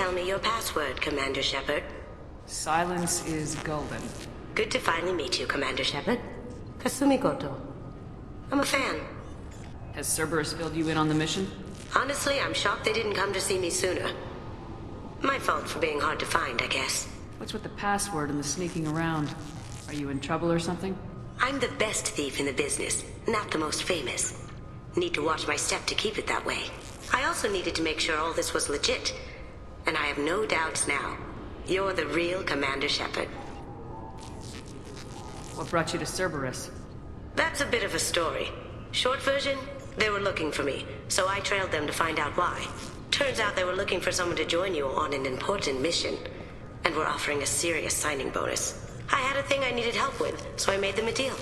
tell me your password, Commander Shepard? Silence is golden. Good to finally meet you, Commander Shepard. Kasumi Goto. I'm a fan. Has Cerberus filled you in on the mission? Honestly, I'm shocked they didn't come to see me sooner. My fault for being hard to find, I guess. What's with the password and the sneaking around? Are you in trouble or something? I'm the best thief in the business, not the most famous. Need to watch my step to keep it that way. I also needed to make sure all this was legit. And I have no doubts now. You're the real Commander Shepard. What brought you to Cerberus? That's a bit of a story. Short version, they were looking for me, so I trailed them to find out why. Turns out they were looking for someone to join you on an important mission, and were offering a serious signing bonus. I had a thing I needed help with, so I made them a deal.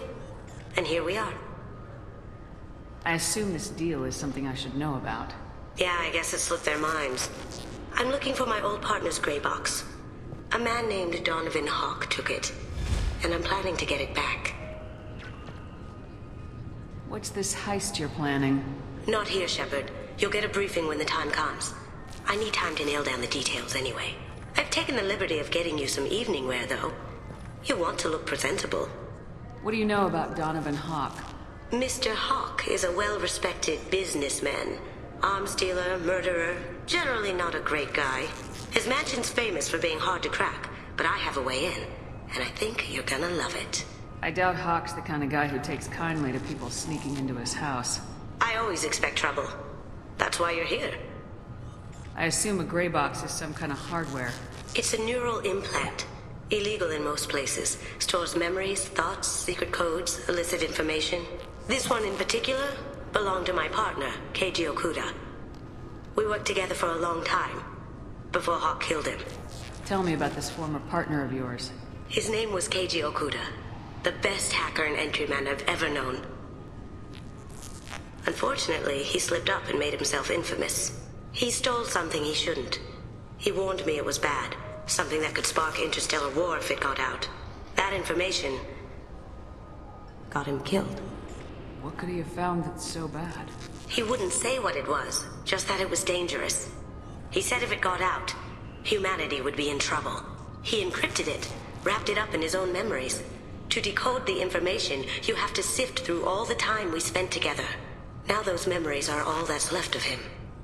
And here we are. I assume this deal is something I should know about. Yeah, I guess it slipped their minds. I'm looking for my old partner's gray box. A man named Donovan Hawk took it, and I'm planning to get it back. What's this heist you're planning? Not here, Shepard. You'll get a briefing when the time comes. I need time to nail down the details anyway. I've taken the liberty of getting you some evening wear, though. You want to look presentable. What do you know about Donovan Hawk? Mr. Hawk is a well-respected businessman. Arms dealer, murderer, generally not a great guy. His mansion's famous for being hard to crack, but I have a way in, and I think you're gonna love it. I doubt Hawk's the kind of guy who takes kindly to people sneaking into his house. I always expect trouble. That's why you're here. I assume a gray box is some kind of hardware. It's a neural implant. Illegal in most places. Stores memories, thoughts, secret codes, illicit information. This one in particular belonged to my partner, Keiji Okuda. We worked together for a long time, before Hawk killed him. Tell me about this former partner of yours. His name was Keiji Okuda, the best hacker and entryman I've ever known. Unfortunately, he slipped up and made himself infamous. He stole something he shouldn't. He warned me it was bad, something that could spark interstellar war if it got out. That information got him killed. What could he have found that's so bad? He wouldn't say what it was, just that it was dangerous. He said if it got out, humanity would be in trouble. He encrypted it, wrapped it up in his own memories. To decode the information, you have to sift through all the time we spent together. Now those memories are all that's left of him.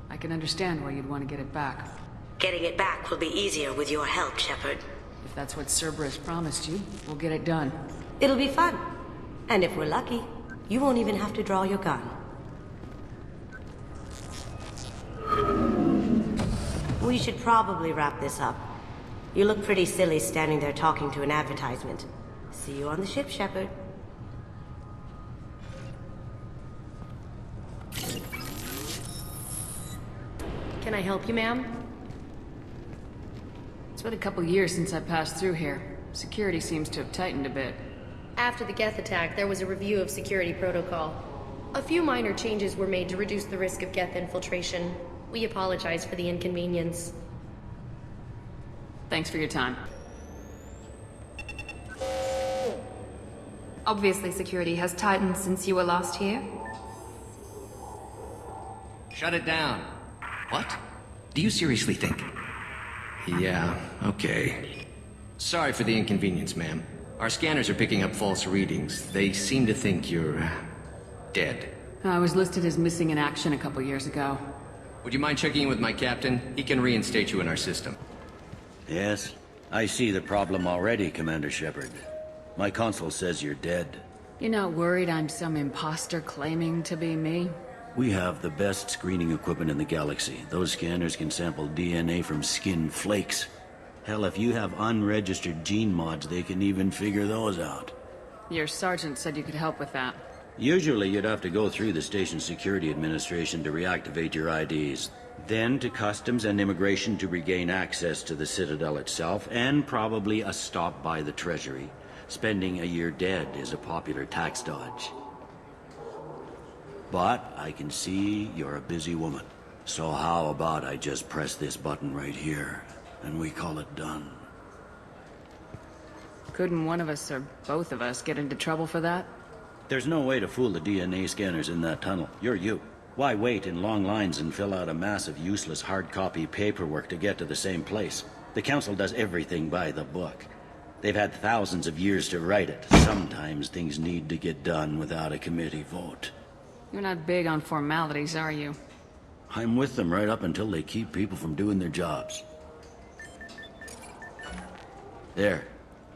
I can understand why you'd want to get it back. Getting it back will be easier with your help, Shepard. If that's what Cerberus promised you, we'll get it done. It'll be fun. And if we're lucky, you won't even have to draw your gun. We should probably wrap this up. You look pretty silly standing there talking to an advertisement. See you on the ship, Shepard. Can I help you, ma'am? It's been a couple years since I passed through here. Security seems to have tightened a bit. After the Geth attack, there was a review of security protocol. A few minor changes were made to reduce the risk of Geth infiltration. We apologize for the inconvenience. Thanks for your time. Obviously, security has tightened since you were last here. Shut it down. What? Do you seriously think? Yeah, okay. Sorry for the inconvenience, ma'am. Our scanners are picking up false readings. They seem to think you're... dead. I was listed as missing in action a couple years ago. Would you mind checking in with my captain? He can reinstate you in our system. Yes, I see the problem already, Commander Shepard. My console says you're dead. You're not worried I'm some imposter claiming to be me? We have the best screening equipment in the galaxy. Those scanners can sample DNA from skin flakes. Hell, if you have unregistered gene mods, they can even figure those out. Your sergeant said you could help with that. Usually you'd have to go through the station security administration to reactivate your IDs. Then to customs and immigration to regain access to the Citadel itself, and probably a stop by the Treasury. Spending a year dead is a popular tax dodge. But I can see you're a busy woman. So how about I just press this button right here, and we call it done? Couldn't one of us or both of us get into trouble for that? There's no way to fool the DNA scanners in that tunnel. You're you. Why wait in long lines and fill out a massive useless hard copy paperwork to get to the same place? The Council does everything by the book. They've had thousands of years to write it. Sometimes things need to get done without a committee vote. You're not big on formalities, are you? I'm with them right up until they keep people from doing their jobs. There.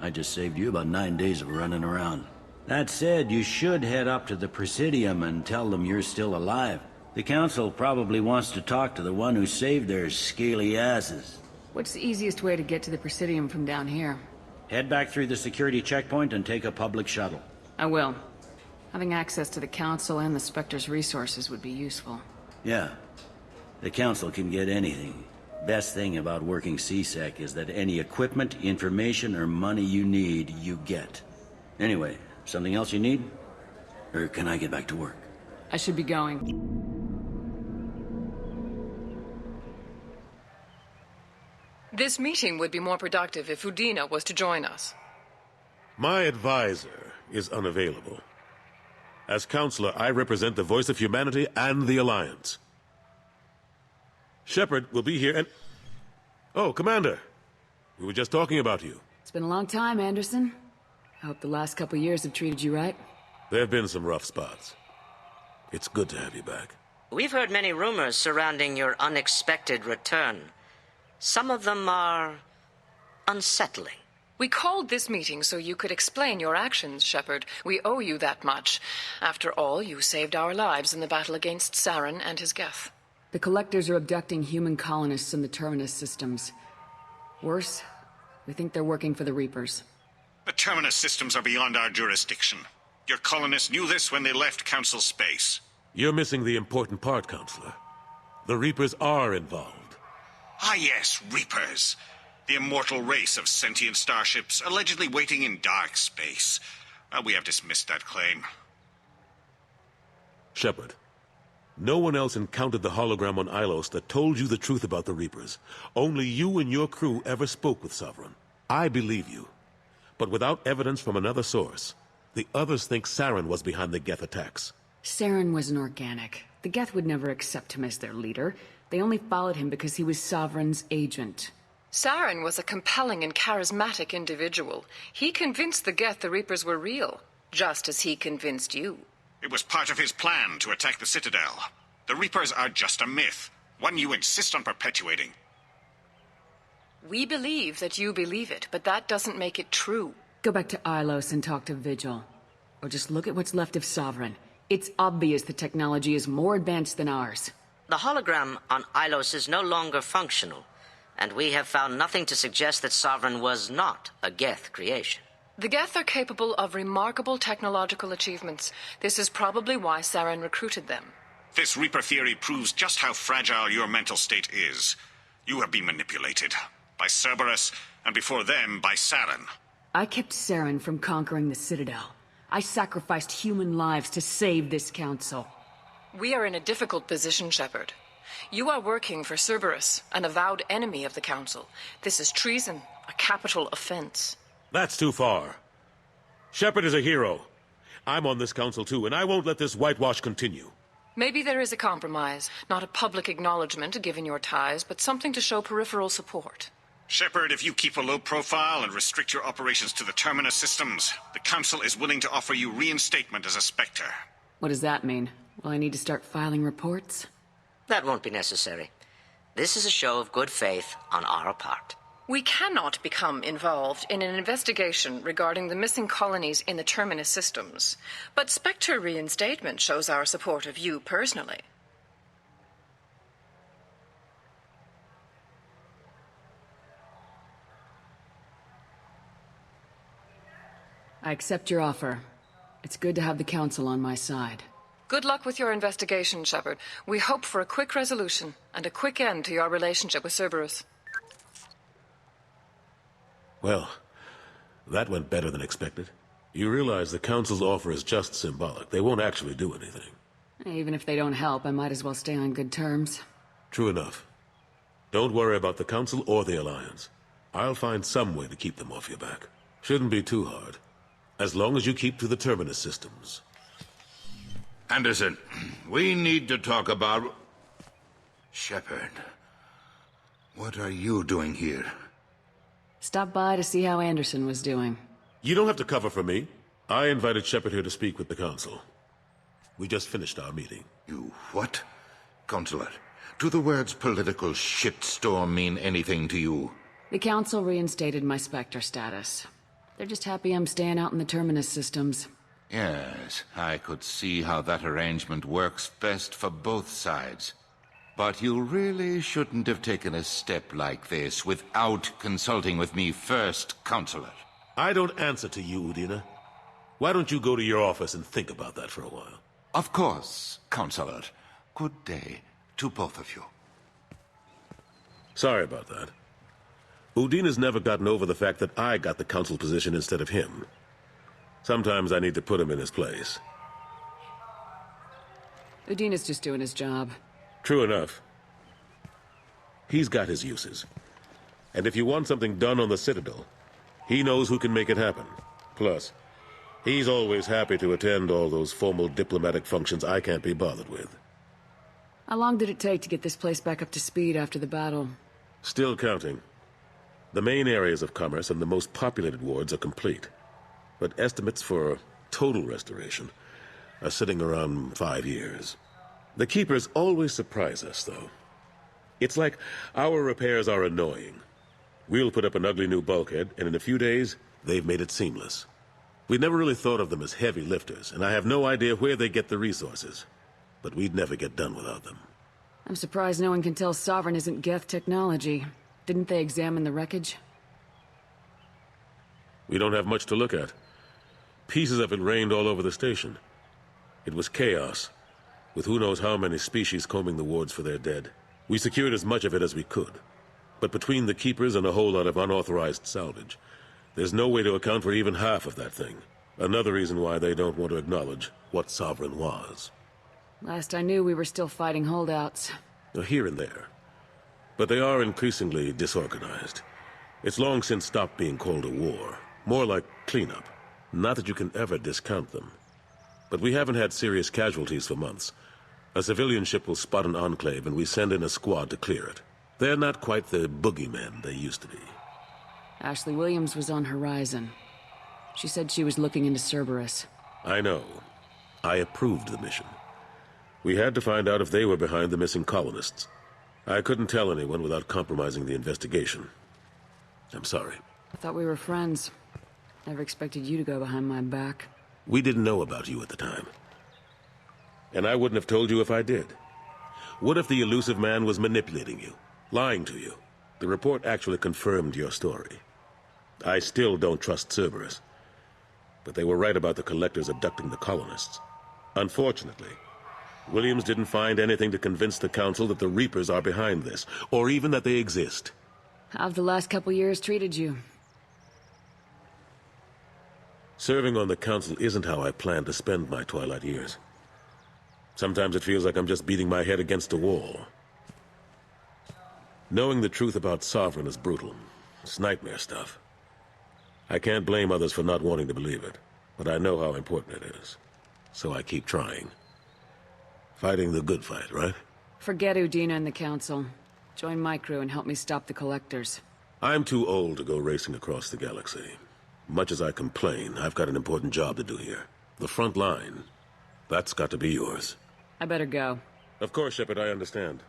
I just saved you about 9 days of running around. That said, you should head up to the Presidium and tell them you're still alive. The Council probably wants to talk to the one who saved their scaly asses. What's the easiest way to get to the Presidium from down here? Head back through the security checkpoint and take a public shuttle. I will. Having access to the Council and the Spectre's resources would be useful. Yeah. The Council can get anything. Best thing about working C-Sec is that any equipment, information, or money you need, you get. Anyway, something else you need? Or can I get back to work? I should be going. This meeting would be more productive if Udina was to join us. My advisor is unavailable. As Counselor, I represent the voice of humanity and the Alliance. Shepard will be here and... Oh, Commander. We were just talking about you. It's been a long time, Anderson. I hope the last couple years have treated you right. There have been some rough spots. It's good to have you back. We've heard many rumors surrounding your unexpected return. Some of them are unsettling. We called this meeting so you could explain your actions, Shepard. We owe you that much. After all, you saved our lives in the battle against Saren and his Geth. The Collectors are abducting human colonists in the Terminus Systems. Worse, we think they're working for the Reapers. The Terminus Systems are beyond our jurisdiction. Your colonists knew this when they left Council space. You're missing the important part, Counselor. The Reapers are involved. Ah yes, Reapers. The immortal race of sentient starships allegedly waiting in dark space. Well, we have dismissed that claim. Shepard, no one else encountered the hologram on Ilos that told you the truth about the Reapers. Only you and your crew ever spoke with Sovereign. I believe you. But without evidence from another source, the others think Saren was behind the Geth attacks. Saren was an organic. The Geth would never accept him as their leader. They only followed him because he was Sovereign's agent. Saren was a compelling and charismatic individual. He convinced the Geth the Reapers were real, just as he convinced you. It was part of his plan to attack the Citadel. The Reapers are just a myth, one you insist on perpetuating. We believe that you believe it, but that doesn't make it true. Go back to Ilos and talk to Vigil. Or just look at what's left of Sovereign. It's obvious the technology is more advanced than ours. The hologram on Ilos is no longer functional, and we have found nothing to suggest that Sovereign was not a Geth creation. The Geth are capable of remarkable technological achievements. This is probably why Saren recruited them. This Reaper theory proves just how fragile your mental state is. You have been manipulated. By Cerberus, and before them, by Saren. I kept Saren from conquering the Citadel. I sacrificed human lives to save this council. We are in a difficult position, Shepard. You are working for Cerberus, an avowed enemy of the Council. This is treason, a capital offense. That's too far. Shepard is a hero. I'm on this council too, and I won't let this whitewash continue. Maybe there is a compromise. Not a public acknowledgement given your ties, but something to show peripheral support. Shepard, if you keep a low profile and restrict your operations to the Terminus Systems, the Council is willing to offer you reinstatement as a Spectre. What does that mean? Will I need to start filing reports? That won't be necessary. This is a show of good faith on our part. We cannot become involved in an investigation regarding the missing colonies in the Terminus Systems, but Spectre reinstatement shows our support of you personally. I accept your offer. It's good to have the Council on my side. Good luck with your investigation, Shepard. We hope for a quick resolution and a quick end to your relationship with Cerberus. Well, that went better than expected. You realize the Council's offer is just symbolic. They won't actually do anything. Even if they don't help, I might as well stay on good terms. True enough. Don't worry about the Council or the Alliance. I'll find some way to keep them off your back. Shouldn't be too hard. As long as you keep to the Terminus Systems. Anderson, we need to talk about... Shepard. What are you doing here? Stopped by to see how Anderson was doing. You don't have to cover for me. I invited Shepard here to speak with the Council. We just finished our meeting. You what? Consular, do the words political shitstorm mean anything to you? The Council reinstated my S.P.E.C.T.R.E status. They're just happy I'm staying out in the Terminus Systems. Yes, I could see how that arrangement works best for both sides. But you really shouldn't have taken a step like this without consulting with me first, Consular. I don't answer to you, Udina. Why don't you go to your office and think about that for a while? Of course, Consular. Good day to both of you. Sorry about that. Udina's never gotten over the fact that I got the Council position instead of him. Sometimes I need to put him in his place. Udina's just doing his job. True enough. He's got his uses. And if you want something done on the Citadel, he knows who can make it happen. Plus, he's always happy to attend all those formal diplomatic functions I can't be bothered with. How long did it take to get this place back up to speed after the battle? Still counting. The main areas of commerce and the most populated wards are complete. But estimates for total restoration are sitting around 5 years. The Keepers always surprise us, though. It's like our repairs are annoying. We'll put up an ugly new bulkhead, and in a few days, they've made it seamless. We never really thought of them as heavy lifters, and I have no idea where they get the resources. But we'd never get done without them. I'm surprised no one can tell Sovereign isn't Geth technology. Didn't they examine the wreckage? We don't have much to look at. Pieces of it rained all over the station. It was chaos, with who knows how many species combing the wards for their dead. We secured as much of it as we could. But between the Keepers and a whole lot of unauthorized salvage, there's no way to account for even half of that thing. Another reason why they don't want to acknowledge what Sovereign was. Last I knew, we were still fighting holdouts. Here and there. But they are increasingly disorganized. It's long since stopped being called a war. More like cleanup. Not that you can ever discount them. But we haven't had serious casualties for months. A civilian ship will spot an enclave and we send in a squad to clear it. They're not quite the boogeymen they used to be. Ashley Williams was on Horizon. She said she was looking into Cerberus. I know. I approved the mission. We had to find out if they were behind the missing colonists. I couldn't tell anyone without compromising the investigation. I'm sorry. I thought we were friends. Never expected you to go behind my back. We didn't know about you at the time. And I wouldn't have told you if I did. What if the elusive man was manipulating you, lying to you? The report actually confirmed your story. I still don't trust Cerberus. But they were right about the collectors abducting the colonists. Unfortunately, Williams didn't find anything to convince the Council that the Reapers are behind this, or even that they exist. How have the last couple years treated you? Serving on the Council isn't how I plan to spend my twilight years. Sometimes it feels like I'm just beating my head against a wall. Knowing the truth about Sovereign is brutal. It's nightmare stuff. I can't blame others for not wanting to believe it, but I know how important it is. So I keep trying. Fighting the good fight, right? Forget Udina and the Council. Join my crew and help me stop the collectors. I'm too old to go racing across the galaxy. Much as I complain, I've got an important job to do here. The front line. That's got to be yours. I better go. Of course, Shepard, I understand.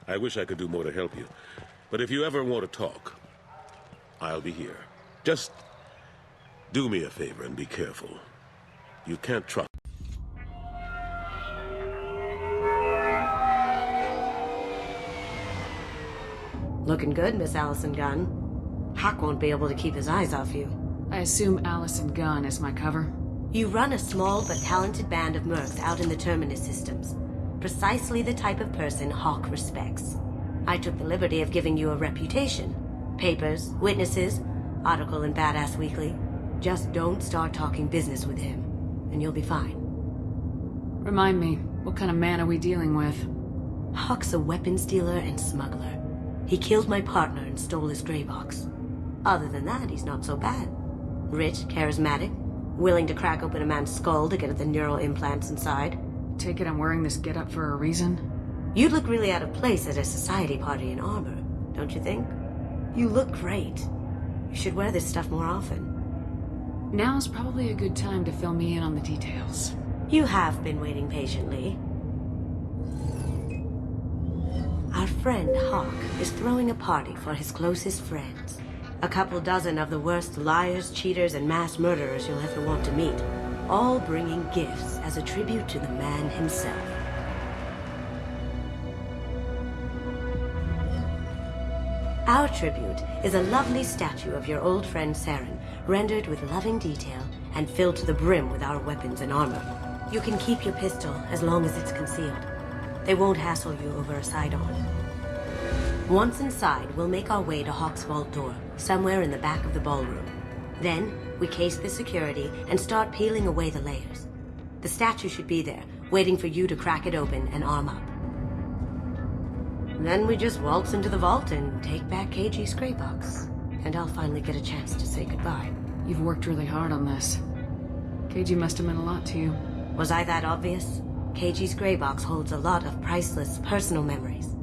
I wish I could do more to help you. But if you ever want to talk, I'll be here. Just do me a favor and be careful. You can't trust. Looking good, Miss Allison Gunn. Hawk won't be able to keep his eyes off you. I assume Allison Gunn is my cover? You run a small but talented band of mercs out in the Terminus Systems. Precisely the type of person Hawk respects. I took the liberty of giving you a reputation. Papers, witnesses, article in Badass Weekly. Just don't start talking business with him, and you'll be fine. Remind me, what kind of man are we dealing with? Hawk's a weapons dealer and smuggler. He killed my partner and stole his gray box. Other than that, he's not so bad. Rich, charismatic, Willing to crack open a man's skull to get at the neural implants inside? Take it I'm wearing this getup for a reason? You'd look really out of place at a society party in armor, don't you think? You look great. You should wear this stuff more often. Now's probably a good time to fill me in on the details. You have been waiting patiently. Our friend Hawk is throwing a party for his closest friends. A couple dozen of the worst liars, cheaters, and mass murderers you'll ever want to meet. All bringing gifts as a tribute to the man himself. Our tribute is a lovely statue of your old friend Saren, rendered with loving detail and filled to the brim with our weapons and armor. You can keep your pistol as long as it's concealed. They won't hassle you over a side-on. Once inside, we'll make our way to Hawk's vault door, somewhere in the back of the ballroom. Then, we case the security and start peeling away the layers. The statue should be there, waiting for you to crack it open and arm up. Then we just waltz into the vault and take back KG's gray box. And I'll finally get a chance to say goodbye. You've worked really hard on this. KG must have meant a lot to you. Was I that obvious? KG's gray box holds a lot of priceless personal memories.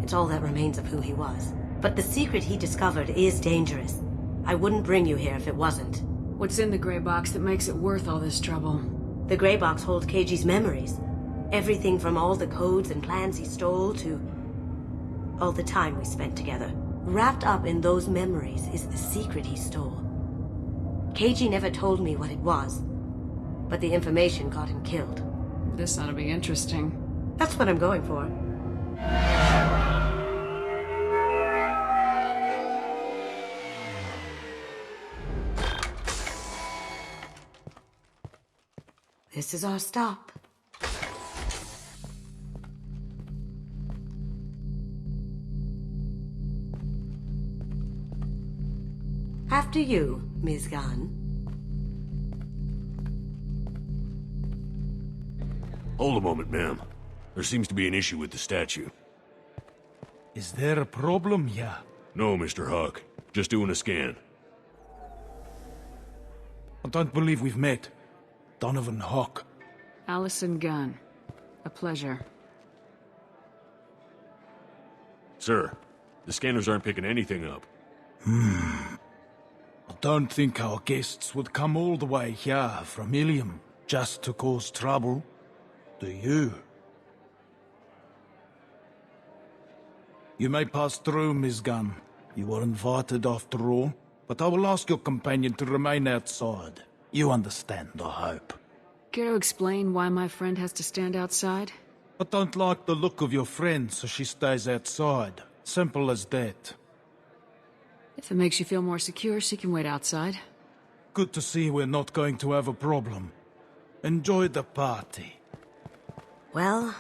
It's all that remains of who he was. But the secret he discovered is dangerous. I wouldn't bring you here if it wasn't. What's in the gray box that makes it worth all this trouble? The gray box holds KG's memories. Everything from all the codes and plans he stole to all the time we spent together. Wrapped up in those memories is the secret he stole. KG never told me what it was, but the information got him killed. This ought to be interesting. That's what I'm going for. This is our stop. After you, Ms. Gunn. Hold a moment, ma'am. There seems to be an issue with the statue. Is there a problem here? No, Mr. Hawk. Just doing a scan. I don't believe we've met. Donovan Hawk. Allison Gunn. A pleasure. Sir, the scanners aren't picking anything up. I don't think our guests would come all the way here from Ilium just to cause trouble. Do you? You may pass through, Ms. Gunn. You were invited after all, but I will ask your companion to remain outside. You understand, I hope. Care to explain why my friend has to stand outside? I don't like the look of your friend, so she stays outside. Simple as that. If it makes you feel more secure, she can wait outside. Good to see we're not going to have a problem. Enjoy the party. Well,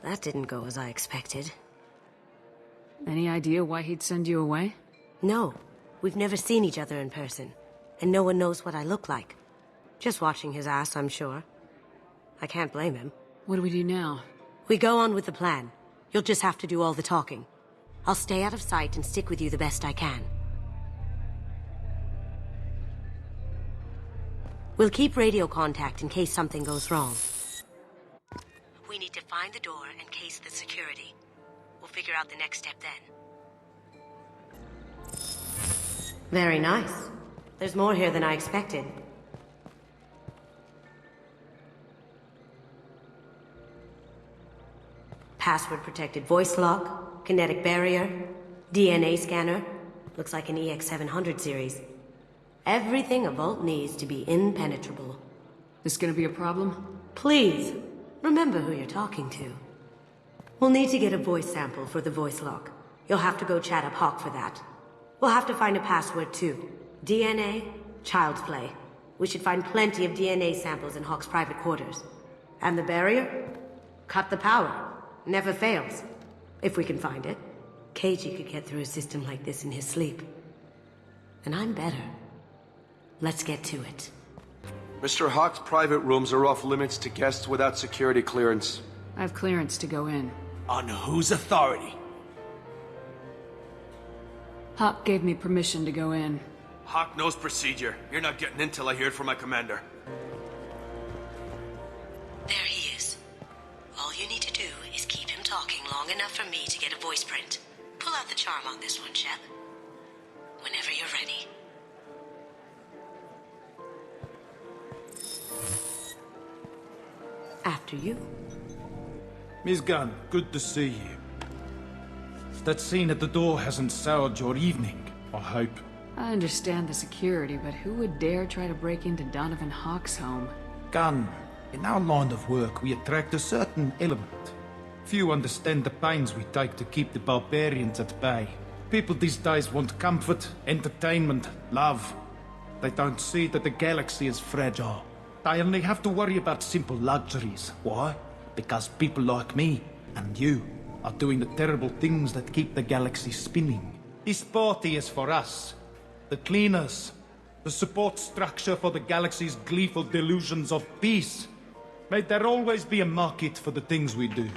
that didn't go as I expected. Any idea why he'd send you away? No. We've never seen each other in person, and no one knows what I look like. Just watching his ass, I'm sure. I can't blame him. What do we do now? We go on with the plan. You'll just have to do all the talking. I'll stay out of sight and stick with you the best I can. We'll keep radio contact in case something goes wrong. We need to find the door and case the security. We'll figure out the next step then. Very nice. There's more here than I expected. Password-protected voice lock, kinetic barrier, DNA scanner. Looks like an EX700 series. Everything a vault needs to be impenetrable. This gonna be a problem? Please, remember who you're talking to. We'll need to get a voice sample for the voice lock. You'll have to go chat up Hawk for that. We'll have to find a password too. DNA, child's play. We should find plenty of DNA samples in Hawk's private quarters. And the barrier? Cut the power. Never fails. If we can find it. KG could get through a system like this in his sleep. And I'm better. Let's get to it. Mr. Hawk's private rooms are off limits to guests without security clearance. I have clearance to go in. On whose authority? Hawk gave me permission to go in. Hawk knows procedure. You're not getting in till I hear it from my commander. There he is. All you need to do is keep him talking long enough for me to get a voice print. Pull out the charm on this one, Shep. Whenever you're ready. After you. Miss Gunn, good to see you. That scene at the door hasn't soured your evening, I hope. I understand the security, but who would dare try to break into Donovan Hawk's home? Gunn, in our line of work, we attract a certain element. Few understand the pains we take to keep the barbarians at bay. People these days want comfort, entertainment, love. They don't see that the galaxy is fragile. They only have to worry about simple luxuries. Why? Because people like me and you are doing the terrible things that keep the galaxy spinning. This party is for us, the cleaners, the support structure for the galaxy's gleeful delusions of peace. May there always be a market for the things we do.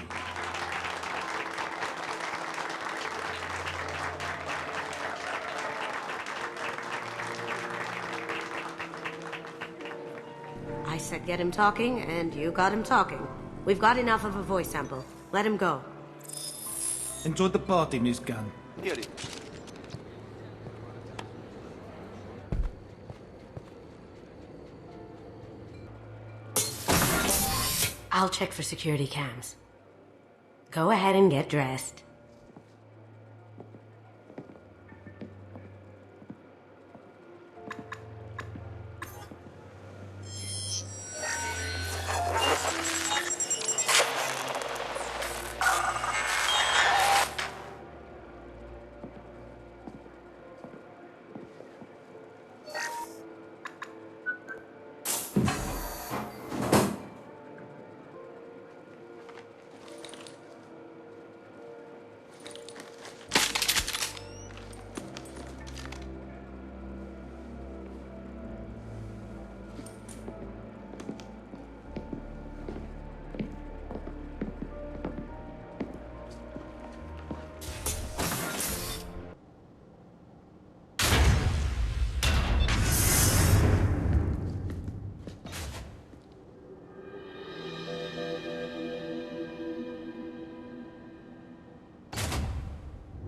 I said get him talking, and you got him talking. We've got enough of a voice sample. Let him go. Enjoy the party, Miss Gunn. Here it. I'll check for security cams. Go ahead and get dressed.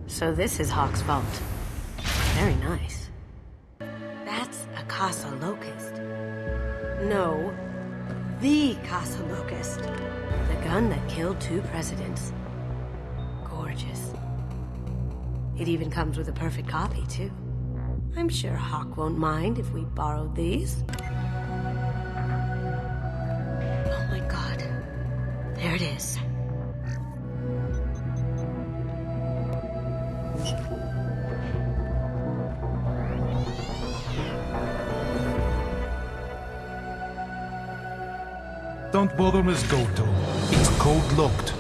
So this is Hawk's vault. Very nice. That's a Casa Locust. No, the Casa Locust. The gun that killed 2 presidents. Gorgeous. It even comes with a perfect copy, too. I'm sure Hawk won't mind if we borrowed these. Oh my god. There it is. Don't bother, Miss Goto. It's code-locked.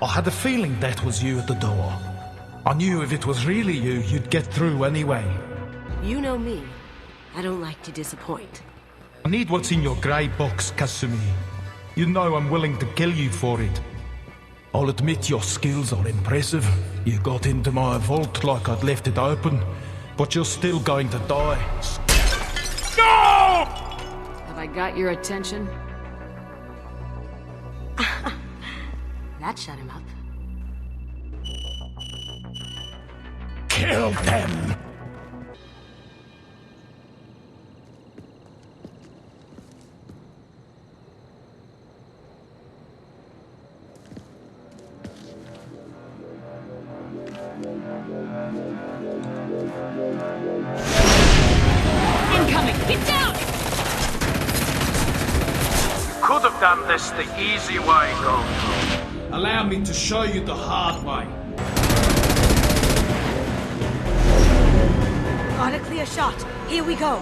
I had a feeling that was you at the door. I knew if it was really you, you'd get through anyway. You know me. I don't like to disappoint. I need what's in your grey box, Kasumi. You know I'm willing to kill you for it. I'll admit your skills are impressive. You got into my vault like I'd left it open, but you're still going to die. No! Have I got your attention? That shut him up. Kill them! Incoming! Get down! Could have done this the easy way, Goto. Allow me to show you the hard way. Got a clear shot. Here we go.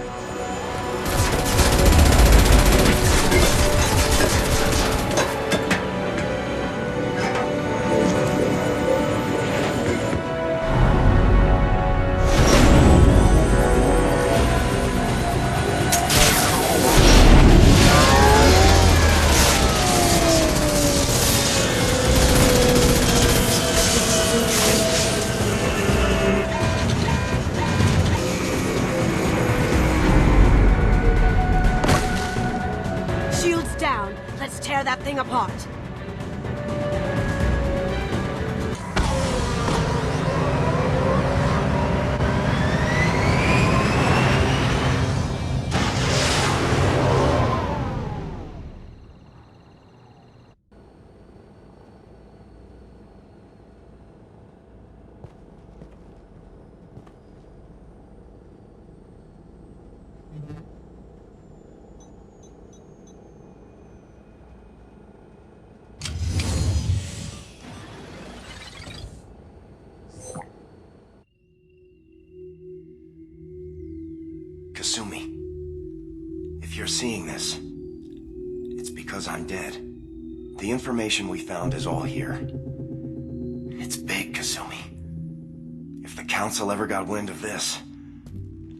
tear that thing apart. Kasumi, if you're seeing this, it's because I'm dead. The information we found is all here. It's big, Kasumi. If the Council ever got wind of this,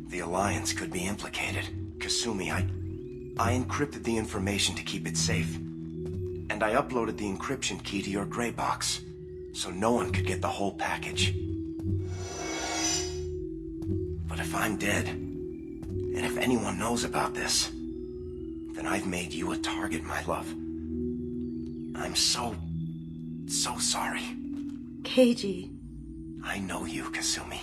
the Alliance could be implicated. Kasumi, I encrypted the information to keep it safe. And I uploaded the encryption key to your gray box, so no one could get the whole package. But if I'm dead, and if anyone knows about this, then I've made you a target, my love. I'm so sorry. Keiji. I know you, Kasumi.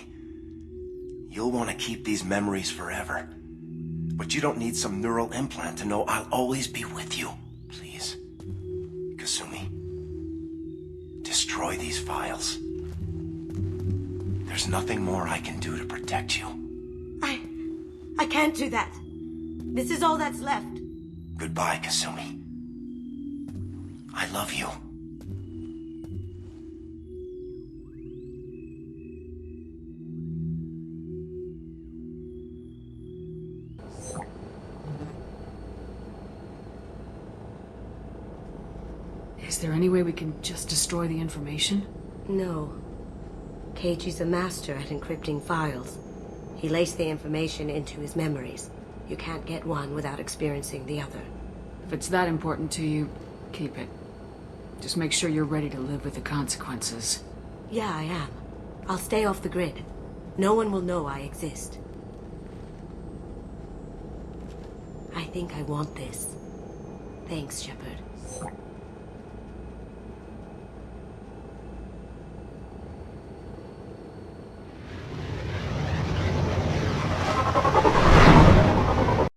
You'll want to keep these memories forever. But you don't need some neural implant to know I'll always be with you. Please, Kasumi, destroy these files. There's nothing more I can do to protect you. I can't do that. This is all that's left. Goodbye, Kasumi. I love you. Is there any way we can just destroy the information? No. Keiji's a master at encrypting files. He laced the information into his memories. You can't get one without experiencing the other. If it's that important to you, keep it. Just make sure you're ready to live with the consequences. Yeah, I am. I'll stay off the grid. No one will know I exist. I think I want this. Thanks, Shepard.